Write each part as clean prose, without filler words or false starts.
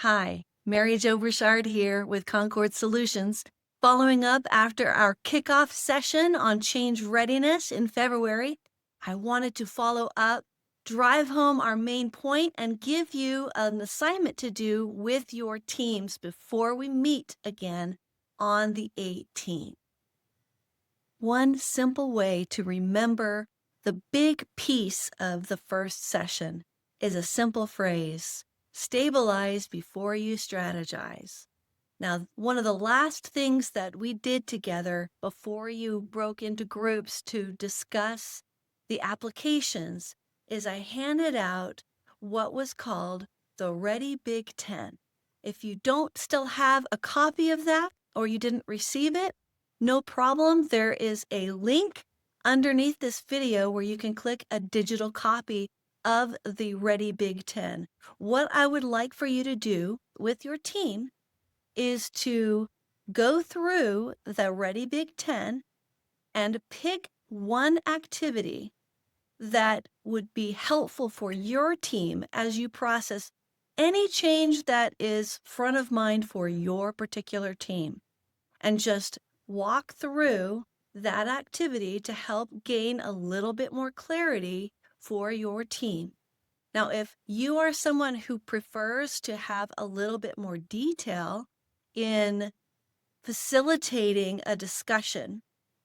Hi, Mary Jo Bouchard here with Concord Solutions. Following up after our kickoff session on change readiness in February, I wanted to follow up, drive home our main point, and give you an assignment to do with your teams before we meet again on the 18th. One simple way to remember the big piece of the first session is a simple phrase: stabilize before you strategize. Now, one of the last things that we did together before you broke into groups to discuss the applications is I handed out what was called the Ready Big 10. If you don't still have a copy of that or you didn't receive it, no problem. There is a link underneath this video where you can click a digital copy of the Ready Big 10. What I would like for you to do with your team is to go through the Ready Big 10 and pick one activity that would be helpful for your team as you process any change that is front of mind for your particular team, and just walk through that activity to help gain a little bit more clarity for your team. Now, if you are someone who prefers to have a little bit more detail in facilitating a discussion,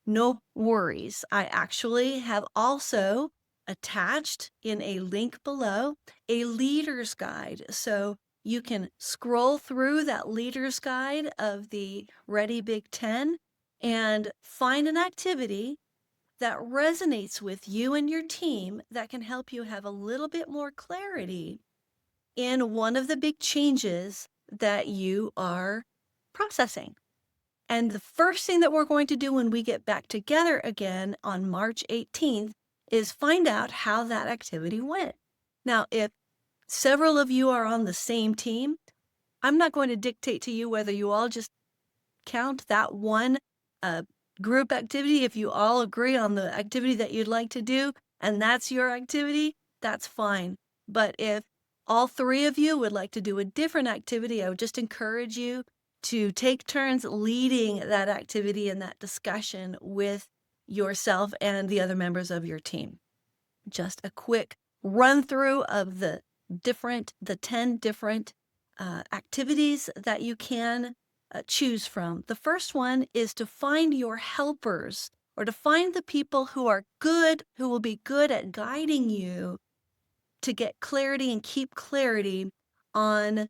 no worries. I actually have also attached in a link below a leader's guide. So you can scroll through that leader's guide of the Ready Big 10 and find an activity that resonates with you and your team that can help you have a little bit more clarity in one of the big changes that you are processing. And the first thing that we're going to do when we get back together again on March 18th is find out how that activity went. Now, if several of you are on the same team, I'm not going to dictate to you whether you all just count that one group activity. If you all agree on the activity that you'd like to do, and that's your activity, that's fine. But if all three of you would like to do a different activity, I would just encourage you to take turns leading that activity and that discussion with yourself and the other members of your team. Just a quick run through of the 10 different activities that you can choose from. The first one is to find your helpers, or to find the people who are good, who will be good at guiding you to get clarity and keep clarity on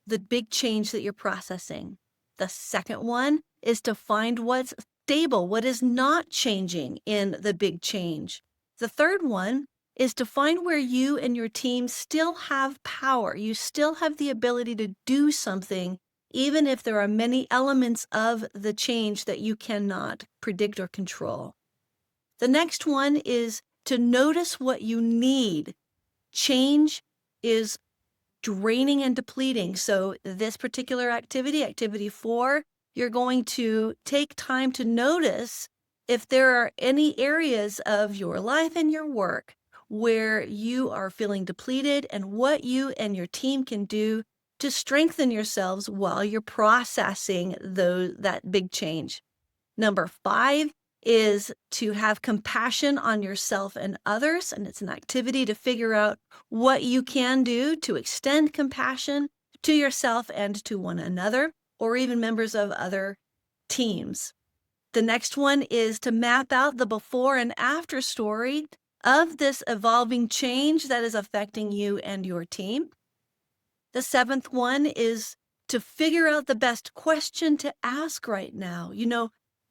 the big change that you're processing. The second one is to find what's stable, what is not changing in the big change. The third one is to find where you and your team still have power. You still have the ability to do something, even if there are many elements of the change that you cannot predict or control. The next one is to notice what you need. Change is draining and depleting. So this particular activity, activity 4, you're going to take time to notice if there are any areas of your life and your work where you are feeling depleted, and what you and your team can do to strengthen yourselves while you're processing that big change. Number 5 is to have compassion on yourself and others, and it's an activity to figure out what you can do to extend compassion to yourself and to one another, or even members of other teams. The next one is to map out the before and after story of this evolving change that is affecting you and your team. The 7th one is to figure out the best question to ask right now.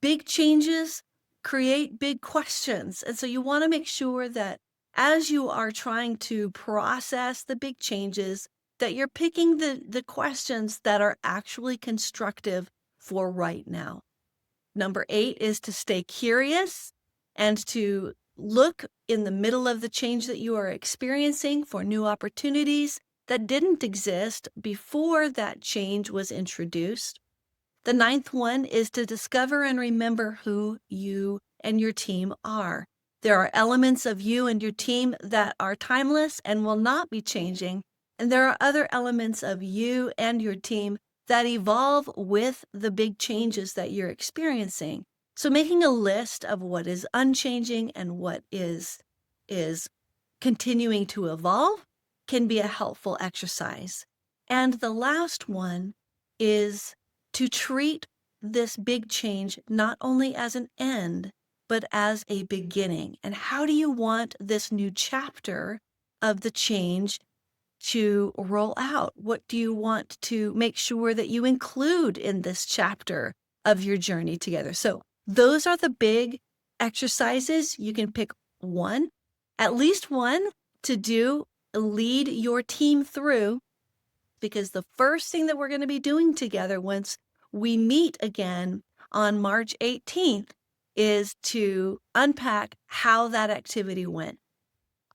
Big changes create big questions. And so you want to make sure that as you are trying to process the big changes, that you're picking the questions that are actually constructive for right now. Number 8 is to stay curious and to look in the middle of the change that you are experiencing for new opportunities that didn't exist before that change was introduced. The 9th one is to discover and remember who you and your team are. There are elements of you and your team that are timeless and will not be changing, And there are other elements of you and your team that evolve with the big changes that you're experiencing. So making a list of what is unchanging and what is continuing to evolve can be a helpful exercise. And the last one is to treat this big change not only as an end, but as a beginning. And how do you want this new chapter of the change to roll out? What do you want to make sure that you include in this chapter of your journey together? So those are the big exercises. You can pick one, at least one, to do, lead your team through, because the first thing that we're going to be doing together once we meet again on March 18th is to unpack how that activity went.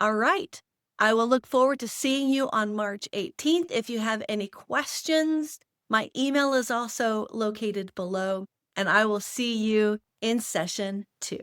All right. I will look forward to seeing you on March 18th. If you have any questions, my email is also located below, and I will see you in session 2.